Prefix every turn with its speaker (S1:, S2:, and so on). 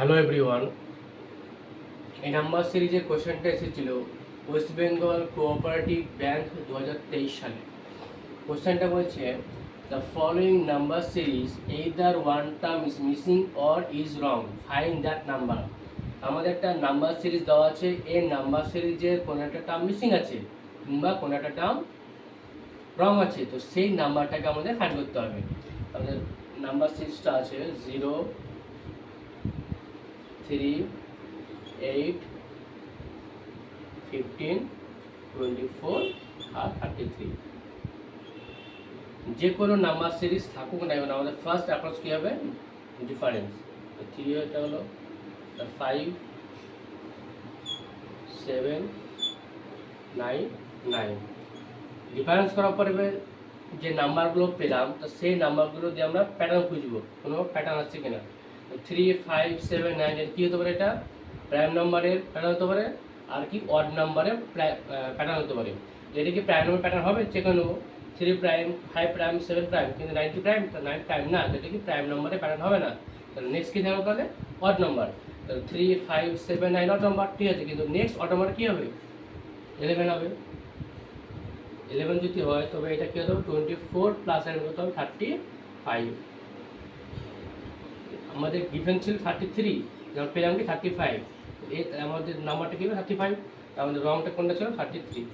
S1: Hello everyone, এই number সিরিজের কোশ্চেনটা এসেছিল ওয়েস্ট বেঙ্গল কোঅপারেটিভ ব্যাংক 2023 সালে। কোশ্চেনটা বলছে the following number series either one term is missing or is wrong, find that number. আমাদের একটা নাম্বার সিরিজ দেওয়া আছে, এই নাম্বার সিরিজের কোনো একটা টার্ম মিসিং আছে কিংবা কোনো একটা টার্ম রং আছে, তো সেই নাম্বারটাকে আমাদের ফাইন্ড করতে হবে। আমাদের নাম্বার সিরিজটা আছে 0, 3, 8, 15, 24 আর 33। যে কোনো নাম্বার সিরিজ থাকুক না কেন আমাদের ফার্স্ট অ্যাপ্রোচ কী হবে? ডিফারেন্স। 3 এটা হলো 5, 7, 9, 9। ডিফারেন্স করার পরে যে নাম্বারগুলো পেলাম, তো সেই নাম্বারগুলো দিয়ে আমরা প্যাটার্ন খুঁজবো, কোনো প্যাটার্ন আসছে কিনা। 3, 5, 7, 9 এর কী হতে পারে? এটা প্রাইম নাম্বারের প্যাটার্ন হতে পারে, আর কি অড নাম্বারের প্যাটার্ন হতে পারে। এটা কি প্রাইম নাম্বার প্যাটার্ন হবে? চেক করে নেবো। 3 প্রাইম, 5 প্রাইম, 7 প্রাইম, কিন্তু 9 প্রাইম, 9 প্রাইম না, এটা কি প্রাইম নাম্বারের প্যাটার্ন হবে না। তাহলে নেক্সট কী থাকবে? তাহলে অড নাম্বার। তাহলে 3, 5, 7, 9 অড নাম্বার, ঠিক আছে, কিন্তু নেক্সট অড নাম্বার কী হবে? 11 হবে। 11 যদি হয় তবে এটা কী হতে হবে? 24 প্লাস এর কত হবে? 35। আমাদের গিভেন ছিল 33, যখন পেলাম কি 35, এই আমাদের নাম্বারটা কী হবে? 35। আমাদের রংটা কোনটা ছিল? 33।